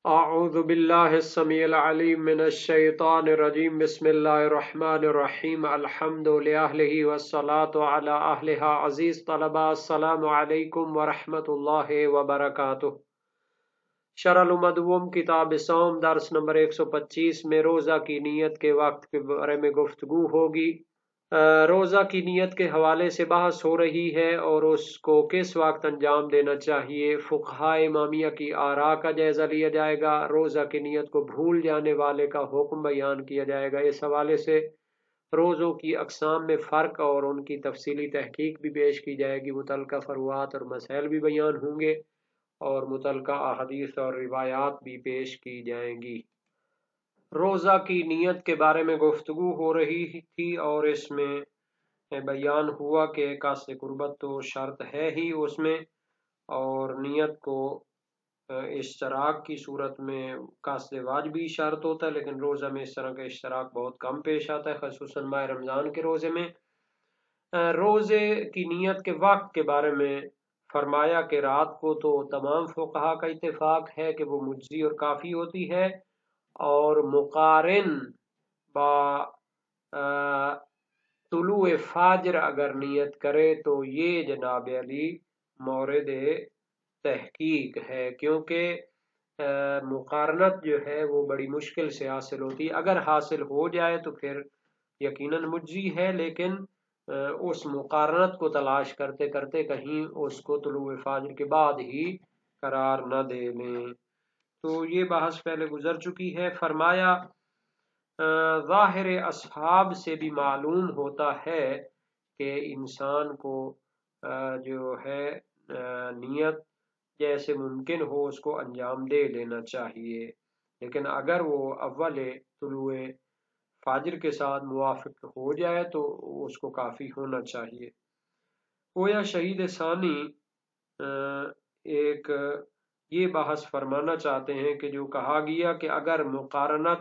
اعوذ باللہ السمیع العلیم من الشیطان الرجیم بسم اللہ الرحمن الرحیم الحمد للہ والصلاة علی اہلہا عزیز طلباء السلام علیکم ورحمۃ اللہ وبرکاتہ۔ شرح المدوم کتاب صوم درس نمبر 125 میں روزہ کی نیت کے وقت کے بارے میں گفتگو ہوگی۔ روزہ کی نیت کے حوالے سے بحث ہو رہی ہے اور اس کو کس وقت انجام دینا چاہیے۔ فقہائے امامیہ کی آراء کا جائزہ لیا جائے گا۔ روزہ کی نیت کو بھول جانے والے کا حکم بیان کیا جائے گا۔ اس حوالے سے روزوں کی اقسام میں فرق اور ان کی تفصیلی تحقیق بھی پیش کی جائے گی۔ متعلقہ فروعات اور مسائل بھی بیان ہوں گے اور متعلقہ احادیث اور روایات بھی پیش کی جائیں گی۔ روزہ کی نیت کے بارے میں گفتگو ہو رہی تھی اور اس میں بیان ہوا کہ قصد قربت تو شرط ہے ہی اس میں، اور نیت کو اشتراک کی صورت میں قصد واجبی شرط ہوتا ہے، لیکن روزہ میں اس طرح کا اشتراک بہت کم پیش آتا ہے، خصوصاً ماہ رمضان کے روزے میں۔ روزے کی نیت کے وقت کے بارے میں فرمایا کہ رات کو تو تمام فقہا کا اتفاق ہے کہ وہ مجزی اور کافی ہوتی ہے، اور مقارن با طلوع فجر اگر نیت کرے تو یہ جناب علی مورد تحقیق ہے، کیونکہ مقارنت جو ہے وہ بڑی مشکل سے حاصل ہوتی ہے۔ اگر حاصل ہو جائے تو پھر یقیناً مجزی ہے، لیکن اس مقارنت کو تلاش کرتے کرتے کہیں اس کو طلوع فجر کے بعد ہی قرار نہ دے لیں۔ تو یہ بحث پہلے گزر چکی ہے۔ فرمایا ظاہر اصحاب سے بھی معلوم ہوتا ہے کہ انسان کو جو ہے نیت جیسے ممکن ہو اس کو انجام دے لینا چاہیے، لیکن اگر وہ اول طلوع فجر کے ساتھ موافق ہو جائے تو اس کو کافی ہونا چاہیے۔ گویا شہید ثانی ایک یہ بحث فرمانا چاہتے ہیں کہ جو کہا گیا کہ اگر مقارنت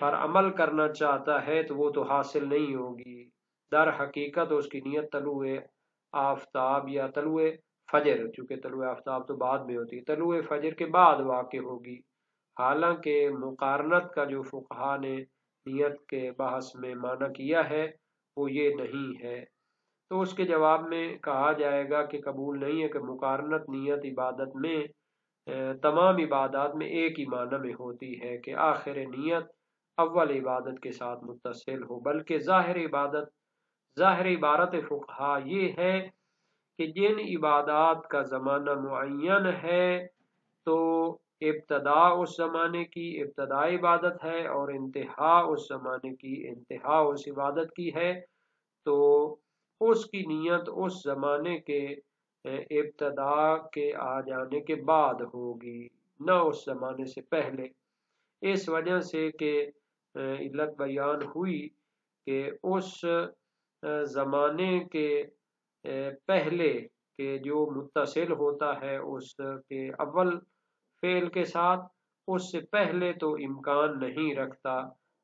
پر عمل کرنا چاہتا ہے تو وہ تو حاصل نہیں ہوگی، در حقیقت اس کی نیت طلوع آفتاب یا طلوع فجر، چونکہ طلوع آفتاب تو بعد میں ہوتی ہے، طلوع فجر کے بعد واقع ہوگی، حالانکہ مقارنت کا جو فقہا نے نیت کے بحث میں معنی کیا ہے وہ یہ نہیں ہے۔ تو اس کے جواب میں کہا جائے گا کہ قبول نہیں ہے کہ مقارنت نیت عبادت میں تمام عبادات میں ایک ہی معنی میں ہوتی ہے کہ آخر نیت اول عبادت کے ساتھ متصل ہو، بلکہ ظاہر عبارت فقہا یہ ہے کہ جن عبادات کا زمانہ معین ہے تو ابتدا اس زمانے کی ابتدا عبادت ہے اور انتہا اس زمانے کی انتہا اس عبادت کی ہے، تو اس کی نیت اس زمانے کے ابتدا کے آ جانے کے بعد ہوگی، نہ اس زمانے سے پہلے۔ اس وجہ سے کہ علت بیان ہوئی کہ اس زمانے کے پہلے کہ جو متصل ہوتا ہے اس کے اول فعل کے ساتھ، اس سے پہلے تو امکان نہیں رکھتا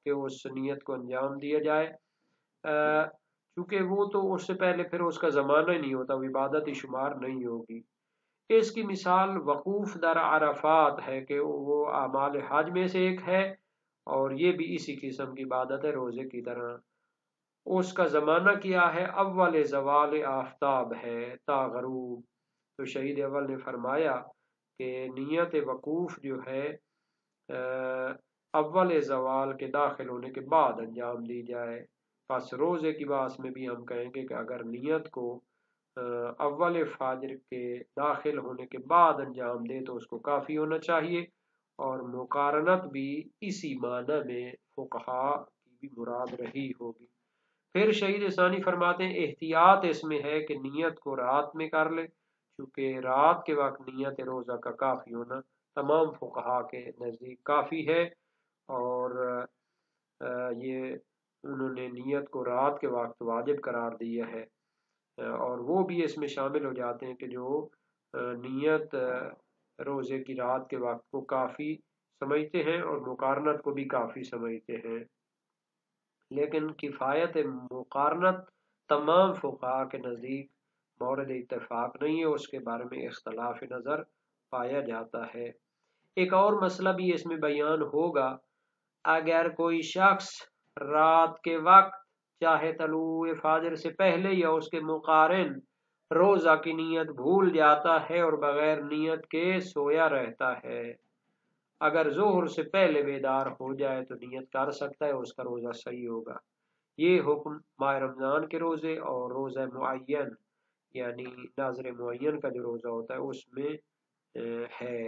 کہ اس نیت کو انجام دیا جائے، چونکہ وہ تو اس سے پہلے پھر اس کا زمانہ ہی نہیں ہوتا، وہ عبادت ہی شمار نہیں ہوگی۔ اس کی مثال وقوف در عرفات ہے کہ وہ اعمال حج میں سے ایک ہے، اور یہ بھی اسی قسم کی عبادت ہے روزے کی طرح۔ اس کا زمانہ کیا ہے؟ اول زوال آفتاب ہے تا غروب۔ تو شہید اول نے فرمایا کہ نیت وقوف جو ہے اول زوال کے داخل ہونے کے بعد انجام دی جائے۔ پس روزے کی بات میں بھی ہم کہیں گے کہ اگر نیت کو اول فجر کے داخل ہونے کے بعد انجام دے تو اس کو کافی ہونا چاہیے، اور مقارنت بھی اسی معنی میں فقہا کی بھی مراد رہی ہوگی۔ پھر شہید ثانی فرماتے ہیں احتیاط اس میں ہے کہ نیت کو رات میں کر لے، چونکہ رات کے وقت نیت روزہ کا کافی ہونا تمام فقہا کے نزدیک کافی ہے، اور یہ انہوں نے نیت کو رات کے وقت واجب قرار دیا ہے، اور وہ بھی اس میں شامل ہو جاتے ہیں کہ جو نیت روزے کی رات کے وقت کو کافی سمجھتے ہیں اور مقارنت کو بھی کافی سمجھتے ہیں، لیکن کفایت مقارنت تمام فقہا کے نزدیک مورد اتفاق نہیں ہے، اس کے بارے میں اختلاف نظر پایا جاتا ہے۔ ایک اور مسئلہ بھی اس میں بیان ہوگا، اگر کوئی شخص رات کے وقت چاہے طلوع فجر سے پہلے یا اس کے مقارن روزہ کی نیت بھول جاتا ہے اور بغیر نیت کے سویا رہتا ہے، اگر ظہر سے پہلے بیدار ہو جائے تو نیت کر سکتا ہے، اس کا روزہ صحیح ہوگا۔ یہ حکم ماہ رمضان کے روزے اور روزہ معین یعنی ناظر معین کا جو روزہ ہوتا ہے اس میں ہے،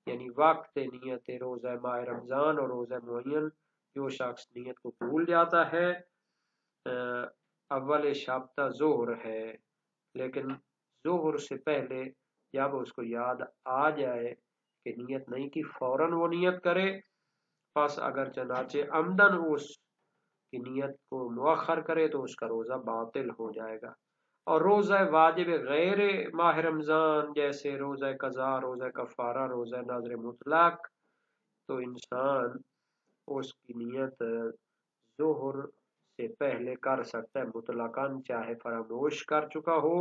یعنی وقت نیت روزہ ماہ رمضان اور روزہ معین جو شخص نیت کو بھول جاتا ہے اول شبتہ ظہر ہے، لیکن ظہر سے پہلے جب اس کو یاد آ جائے کہ نیت نہیں کی فوراً وہ نیت کرے، پس اگر چنانچہ عمدن اس کی نیت کو مؤخر کرے تو اس کا روزہ باطل ہو جائے گا۔ اور روزہ واجب غیر ماہ رمضان جیسے روزہ قضا، روزہ کفارہ، روزہ نذر مطلق، تو انسان اس کی نیت ظہر سے پہلے کر سکتا ہے مطلقاً، چاہے فراموش کر چکا ہو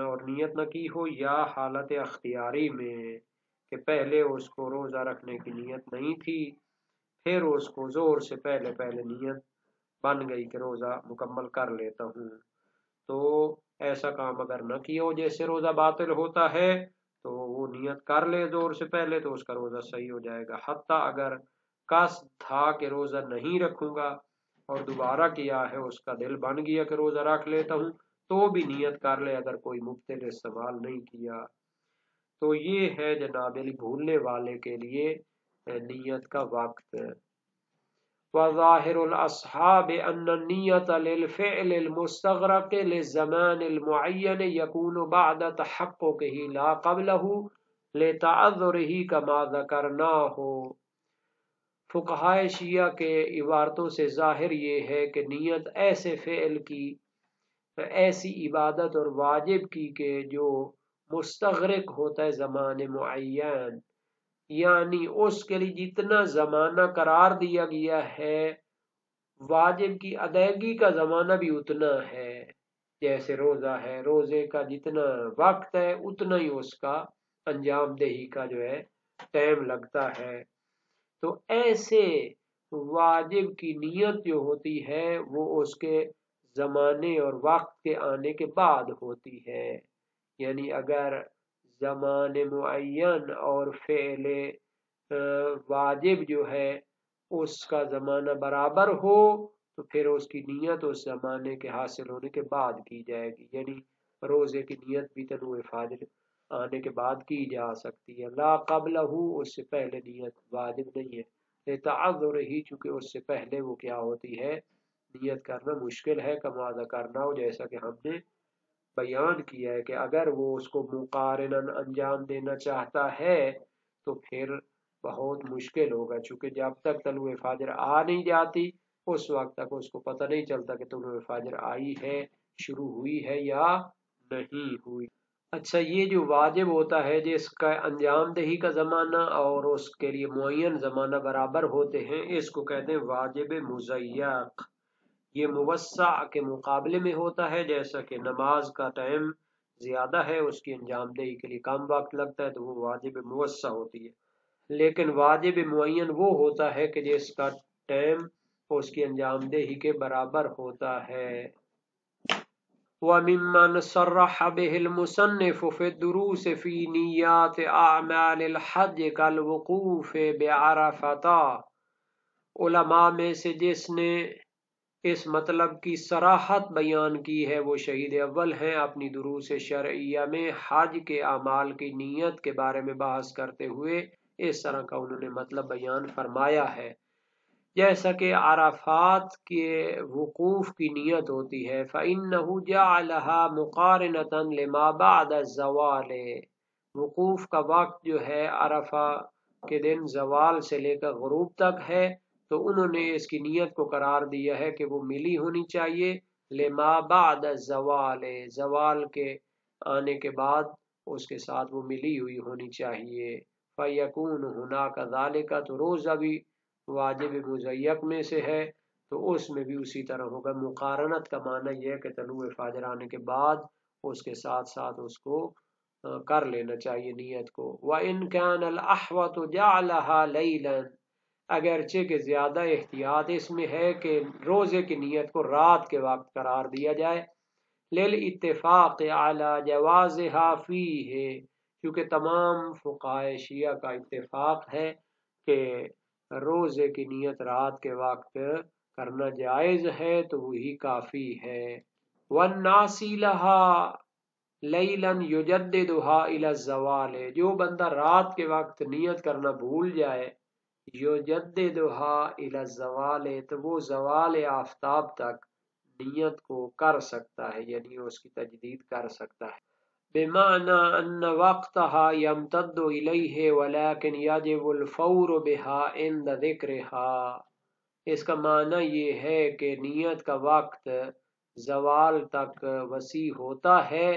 اور نیت نہ کی ہو، یا حالت اختیاری میں کہ پہلے اس کو روزہ رکھنے کی نیت نہیں تھی، پھر اس کو ظہر سے پہلے نیت بن گئی کہ روزہ مکمل کر لیتا ہوں، تو ایسا کام اگر نہ کیا ہو جیسے روزہ باطل ہوتا ہے تو وہ نیت کر لے ظہر سے پہلے تو اس کا روزہ صحیح ہو جائے گا۔ حتیٰ اگر قصد تھا کہ روزہ نہیں رکھوں گا اور دوبارہ کیا ہے، اس کا دل بن گیا کہ روزہ رکھ لیتا ہوں تو بھی نیت کر لے، اگر کوئی مبتل استعمال نہیں کیا۔ تو یہ ہے جناب بھولنے والے کے لیے نیت کا وقت۔ وظاہر الاصحاب ان النیت للفعل المستغرق للزمان المعین یکون بعد تحققہ لا قبلہ لتعذرہ کما ذکرناہ۔ فقہائے شیعہ کے عبارتوں سے ظاہر یہ ہے کہ نیت ایسے فعل کی، ایسی عبادت اور واجب کی کہ جو مستغرق ہوتا ہے زمان معین، یعنی اس کے لیے جتنا زمانہ قرار دیا گیا ہے واجب کی ادائیگی کا زمانہ بھی اتنا ہے، جیسے روزہ ہے، روزے کا جتنا وقت ہے اتنا ہی اس کا انجام دہی کا جو ہے ٹائم لگتا ہے۔ تو ایسے واجب کی نیت جو ہوتی ہے وہ اس کے زمانے اور وقت کے آنے کے بعد ہوتی ہے، یعنی اگر زمان معین اور فعل واجب جو ہے اس کا زمانہ برابر ہو تو پھر اس کی نیت اس زمانے کے حاصل ہونے کے بعد کی جائے گی، یعنی روزے کی نیت بھی طلوع فجر آنے کے بعد کی جا سکتی ہے، لا قبلہ اس سے پہلے نیت واجب نہیں ہے، تعذر ہی چونکہ اس سے پہلے وہ کیا ہوتی ہے نیت کرنا مشکل ہے، کما ذکرنا ہو جیسا کہ ہم نے بیان کیا ہے کہ اگر وہ اس کو مقارناً انجام دینا چاہتا ہے تو پھر بہت مشکل ہوگا، چونکہ جب تک طلوع فجر آ نہیں جاتی اس وقت تک اس کو پتہ نہیں چلتا کہ طلوع فجر آئی ہے، شروع ہوئی ہے یا نہیں ہوئی۔ اچھا، یہ جو واجب ہوتا ہے جس کا انجام دہی کا زمانہ اور اس کے لیے معین زمانہ برابر ہوتے ہیں، اس کو کہتے ہیں واجب مضیق۔ یہ موسع کے مقابلے میں ہوتا ہے، جیسا کہ نماز کا ٹائم زیادہ ہے اس کی انجام دہی کے لیے کم وقت لگتا ہے تو وہ واجب موسع ہوتی ہے، لیکن واجب معین وہ ہوتا ہے کہ جس کا ٹائم اس کی انجام دہی کے برابر ہوتا ہے۔ وَمِمَّنْ صَرَّحَ بِهِ الْمُصَنِّفُ فِي الدُّرُوسِ فِي نِيَّاتِ أَعْمَالِ الْحَجِّ كَالْوُقُوفِ بِعَرَفَةَ، علماء میں سے جس نے اس مطلب کی صراحت بیان کی ہے وہ شہید اول ہیں، اپنی دروس شرعیہ میں حج کے اعمال کی نیت کے بارے میں بحث کرتے ہوئے اس طرح کا انہوں نے مطلب بیان فرمایا ہے، جیسا کہ عرفات کے وقوف کی نیت ہوتی ہے، فَإِنَّهُ جَعَلَهَا مُقَارِنَةً لِمَا بَعْدَ الزَّوَالِ، وقوف کا وقت جو ہے عرفہ کے دن زوال سے لے کر غروب تک ہے، تو انہوں نے اس کی نیت کو قرار دیا ہے کہ وہ ملی ہونی چاہیے لما بعد الزوال، زوال کے آنے کے بعد اس کے ساتھ وہ ملی ہوئی ہونی چاہیے، فَيَكُونُ هُنَاكَ ذَلِكَ، تو روزہ بھی واجب مضیق میں سے ہے تو اس میں بھی اسی طرح ہوگا۔ مقارنت کا معنی یہ ہے کہ طلوع فجر آنے کے بعد اس کے ساتھ ساتھ اس کو کر لینا چاہیے نیت کو۔ وَإِنْ كَانَ الْأَحْوَطُ جَعْلَهَا لَيْلًا، اگرچہ کہ زیادہ احتیاط اس میں ہے کہ روزے کی نیت کو رات کے وقت قرار دیا جائے، لِلْاتِّفَاقِ عَلَى جَوَازِهَا فِيهِ، کیونکہ تمام فقہائے شیعہ کا اتفاق ہے کہ روزے کی نیت رات کے وقت کرنا جائز ہے تو وہی کافی ہے۔ وَالنَّاسِ لَهَا لیلاً یجددها الی الزوال، جو بندہ رات کے وقت نیت کرنا بھول جائے، یجددها الی الزوال، تو وہ زوال آفتاب تک نیت کو کر سکتا ہے، یعنی اس کی تجدید کر سکتا ہے۔ بمعنی ان وقتها یمتد الیہ ولکن یجب الفور بها عند ذکرها، اس کا معنی یہ ہے کہ نیت کا وقت زوال تک وسیع ہوتا ہے،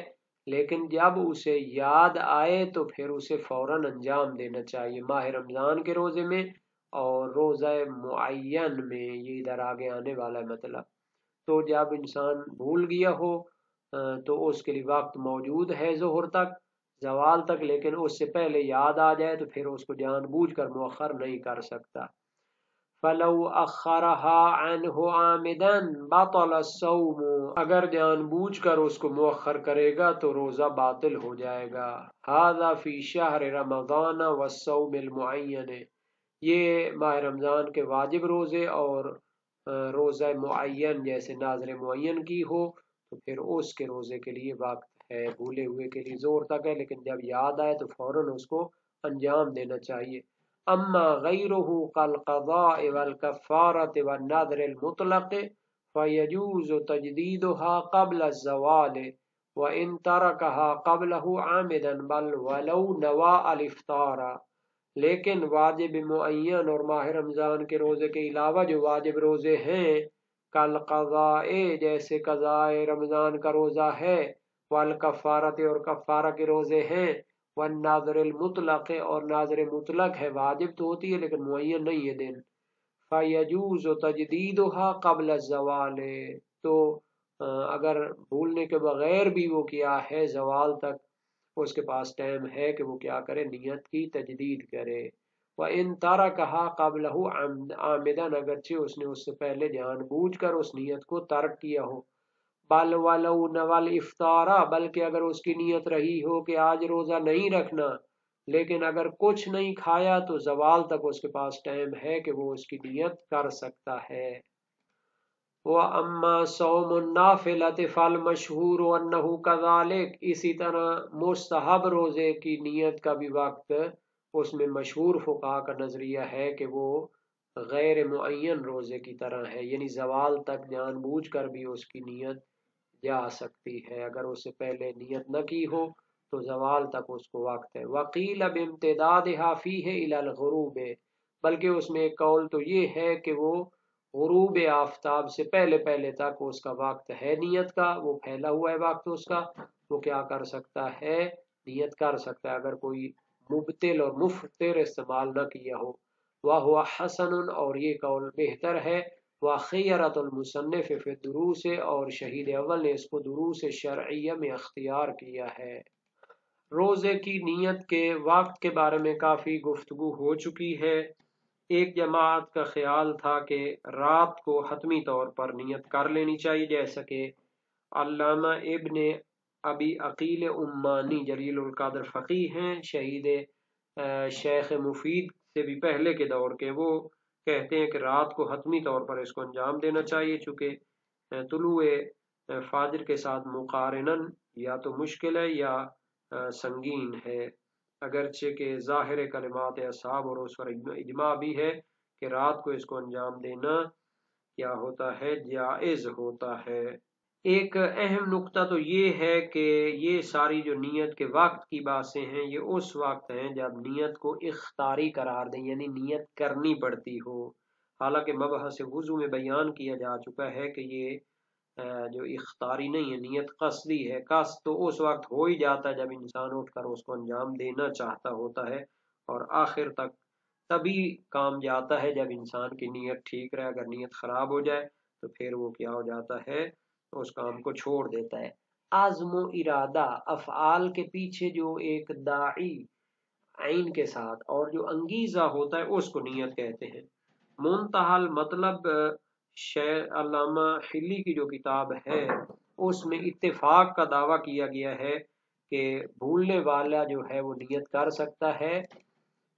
لیکن جب اسے یاد آئے تو پھر اسے فوراً انجام دینا چاہیے۔ ماہ رمضان کے روزے میں اور روزہ معین میں، یہ ادھر آگے آنے والا ہے مطلب، تو جب انسان بھول گیا ہو تو اس کے لیے وقت موجود ہے ظہر تک، زوال تک، لیکن اس سے پہلے یاد آ جائے تو پھر اس کو جان بوجھ کر مؤخر نہیں کر سکتا۔ فَلَوْ أَخَّرَهَا عَنْهُ عَامِدًا بَطَلَ الصَّوْمُ، اگر جان بوجھ کر اس کو مؤخر کرے گا تو روزہ باطل ہو جائے گا۔ هَذَا فِي شَهْرِ رَمَضَانَ وَالصَّوْمِ الْمُعَيَّنِ، یہ ماہ رمضان کے واجب روزے اور روزہ معین جیسے ناظر معین کی ہو تو پھر اس کے روزے کے لیے وقت ہے، بھولے ہوئے کے لیے زور تک ہے، لیکن جب یاد آئے تو فوراً اس کو انجام دینا چاہیے۔ اما غیرہ کالقضاء والکفارة والنذر المطلق فیجوز تجدیدها قبل الزوال وان ترکها قبلہ عامدا بل ولو نوى الافطار، لیکن واجب معین اور ماہ رمضان کے روزے کے علاوہ جو واجب روزے ہیں، کالقضاء جیسے قضاء رمضان کا روزہ ہے، والکفارۃ اور کفارہ کے روزے ہیں، والناظر المطلق اور ناظر مطلق ہے، واجب تو ہوتی ہے لیکن معین نہیں ہے دن، فیجوز تجدیدها قبل الزوال، تو اگر بھولنے کے بغیر بھی وہ کیا ہے زوال تک اس کے پاس ٹائم ہے کہ وہ کیا کرے، نیت کی تجدید کرے۔ وَإِن تَرَكَهَا قَبْلَهُ عَامِدًا، اگرچہ اس نے اس سے پہلے جان بوجھ کر اس نیت کو ترک کیا ہو، بل ولو نوى الافطار، بلکہ اگر اس کی نیت رہی ہو کہ آج روزہ نہیں رکھنا، لیکن اگر کچھ نہیں کھایا تو زوال تک اس کے پاس ٹائم ہے کہ وہ اس کی نیت کر سکتا ہے۔ وَأَمَّا صَوْمُ النَّافِلَةِ فَالْمَشْهُورُ أَنَّهُ كَذَلِكَ، اسی طرح مستحب روزے کی نیت کا بھی وقت اس میں مشہور فقہا کا نظریہ ہے کہ وہ غیر معین روزے کی طرح ہے، یعنی زوال تک جان بوجھ کر بھی اس کی نیت جا سکتی ہے، اگر اس سے پہلے نیت نہ کی ہو تو زوال تک اس کو وقت ہے۔ وَقِيلَ بِامْتِدَادِهَا فِيهِ إِلَى الْغُرُوبِ، بلکہ اس میں ایک قول تو یہ ہے کہ وہ غروب آفتاب سے پہلے پہلے تک اس کا وقت ہے نیت کا، وہ پھیلا ہوا ہے وقت اس کا، وہ کیا کر سکتا ہے، نیت کر سکتا ہے، اگر کوئی مبتل اور مفطر استعمال نہ کیا ہو۔ وَهُوَ حَسَنٌ، اور یہ قول بہتر ہے۔ وَخِيَرَةُ الْمُصَنِّفِ فِي الدُّرُوسِ، اور شہید اول نے اس کو دروس شرعیہ میں اختیار کیا ہے۔ روزے کی نیت کے وقت کے بارے میں کافی گفتگو ہو چکی ہے۔ ایک جماعت کا خیال تھا کہ رات کو حتمی طور پر نیت کر لینی چاہیے، جیسا کہ علامہ ابن ابی عقیل عمانی جلیل القدر فقیہ ہیں، شہید شیخ مفید سے بھی پہلے کے دور کے، وہ کہتے ہیں کہ رات کو حتمی طور پر اس کو انجام دینا چاہیے، چونکہ طلوع فجر کے ساتھ مقارنن یا تو مشکل ہے یا سنگین ہے، اگرچہ کہ ظاہر کلمات اصحاب اور اس پر اجماع بھی ہے کہ رات کو اس کو انجام دینا کیا ہوتا ہے، جائز ہوتا ہے۔ ایک اہم نقطہ تو یہ ہے کہ یہ ساری جو نیت کے وقت کی باتیں ہیں، یہ اس وقت ہیں جب نیت کو اختیاری قرار دیں، یعنی نیت کرنی پڑتی ہو، حالانکہ مبحث وضو میں بیان کیا جا چکا ہے کہ یہ جو اختیاری نہیں ہے، نیت قصدی ہے۔ قصد تو اس وقت ہو ہی جاتا ہے جب انسان اٹھ کر اس کو انجام دینا چاہتا ہوتا ہے، اور آخر تک تبھی کام جاتا ہے جب انسان کی نیت ٹھیک رہے، اگر نیت خراب ہو جائے تو پھر وہ کیا ہو جاتا ہے، اس کام کو چھوڑ دیتا ہے۔ عزم و ارادہ، افعال کے پیچھے جو ایک داعی عین کے ساتھ اور جو انگیزہ ہوتا ہے اس کو نیت کہتے ہیں۔ منتہل مطلب علامہ حلی کی جو کتاب ہے اس میں اتفاق کا دعویٰ کیا گیا ہے کہ بھولنے والا جو ہے وہ نیت کر سکتا ہے،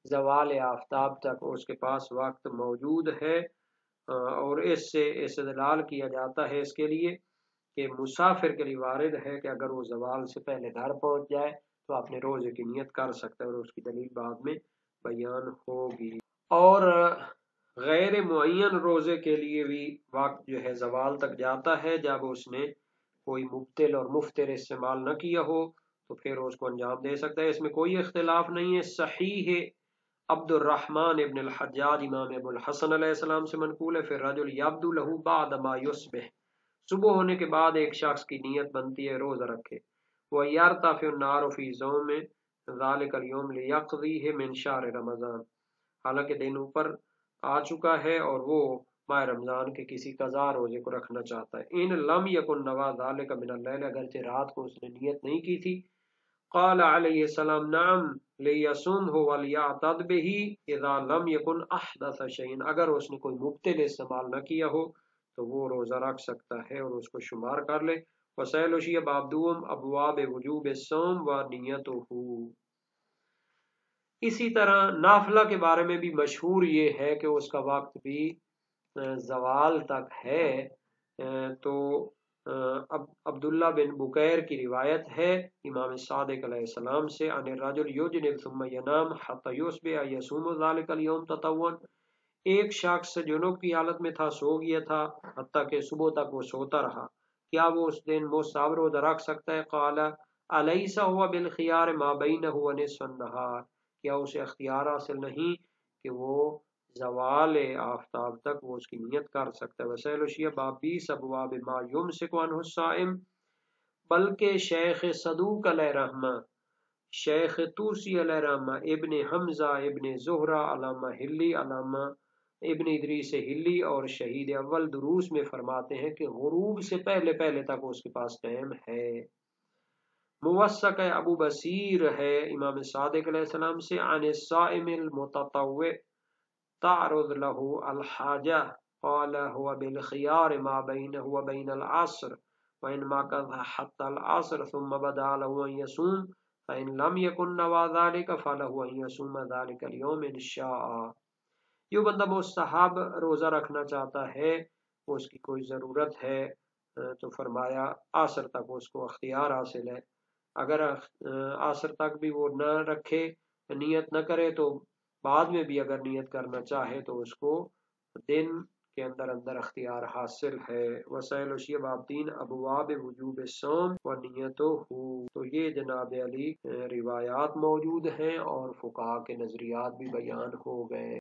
زوال آفتاب تک اس کے پاس وقت موجود ہے، اور اس سے استدلال کیا جاتا ہے اس کے لیے کہ مسافر کے لیے وارد ہے کہ اگر وہ زوال سے پہلے گھر پہنچ جائے تو اپنے روزے کی نیت کر سکتا ہے، اور اس کی دلیل بعد میں بیان ہوگی۔ اور غیر معین روزے کے لیے بھی وقت جو ہے زوال تک جاتا ہے، جب اس نے کوئی مبتل اور مفطر استعمال نہ کیا ہو تو پھر اس کو انجام دے سکتا ہے، اس میں کوئی اختلاف نہیں ہے۔ صحیح عبد الرحمن ابن الحجاج امام ابو الحسن علیہ السلام سے منقول ہے، پھر رجل یبدو لہ بعد ما یصبح، صبح ہونے کے بعد ایک شخص کی نیت بنتی ہے روزہ رکھے، وَيَرْتَفِعُ النَّارُ فِي ذَوْمِ ذَلِكَ الْيَوْمِ لِيَقْضِيهِ مِنْ شَهْرِ رمضان، حالانکہ دن اوپر آ چکا ہے اور وہ ماہ رمضان کے کسی قضا روزے کو رکھنا چاہتا ہے۔ ان لم یکن نوا ذلك من اللیل، اگرچہ رات کو اس نے نیت نہیں کی تھی، قال علیہ السلام نعم لیصومہ ولیعتد بہ اذا لم یکن احدث شیئا، اگر اس نے کوئی مبتل استعمال نہ کیا ہو تو وہ روزہ رکھ سکتا ہے اور اس کو شمار کر لے۔ وسائل وشی باب دوم ابواب وجوب الصوم و نیتہ، اسی طرح نافلہ کے بارے میں بھی مشہور یہ ہے کہ اس کا وقت بھی زوال تک ہے، تو عبداللہ بن بکیر کی روایت ہے امام صادق علیہ السلام سے، عن الرجل یجنب ثم ینام حتی یصبح یصوم ذلک اليوم تطوعا، ایک شخص جنوب کی حالت میں تھا، سو گیا تھا حتیٰ کہ صبح تک وہ سوتا رہا، کیا وہ اس دن مستحب روزہ رکھ سکتا ہے؟ قال الیس هو بالخیار ما بینہ ونصف النہار، کیا اسے اختیار حاصل نہیں کہ وہ زوال آفتاب تک وہ اس کی نیت کر سکتا ہے۔ وسائل وشیہ باب 20 ابواب ما یمسک عنہ الصائم، بلکہ شیخ صدوق علیہ رحمہ، شیخ توسی علیہ رحمہ، ابن حمزہ، ابن زہرہ، علامہ ہلی، علامہ ابن ادریس ہلی اور شہید اول دروس میں فرماتے ہیں کہ غروب سے پہلے پہلے تک اس کے پاس ٹائم ہے۔ موثق ابو بصیر ہے امام صادق علیہ السلام سے، عن الصائم المتطوع تعرض له الحاجہ قال هو بالخيار ما بينه وبين العصر وإن مكث حتى العصر ثم بدا له أن يصوم فإن لم يكن نوى ذلك فله أن يصوم ذلك اليوم إن شاء، جو بندہ مستحب روزہ رکھنا چاہتا ہے اس کی کوئی ضرورت ہے تو فرمایا عصر تک اس کو اختیار حاصل ہے، اگر عصر تک بھی وہ نہ رکھے نیت نہ کرے تو بعد میں بھی اگر نیت کرنا چاہے تو اس کو دن کے اندر اندر اختیار حاصل ہے۔ وسائل وشیہ باب 3 ابواب وجوب الصوم و نیتہ، تو یہ جناب علی روایات موجود ہیں اور فقہا کے نظریات بھی بیان ہو گئے۔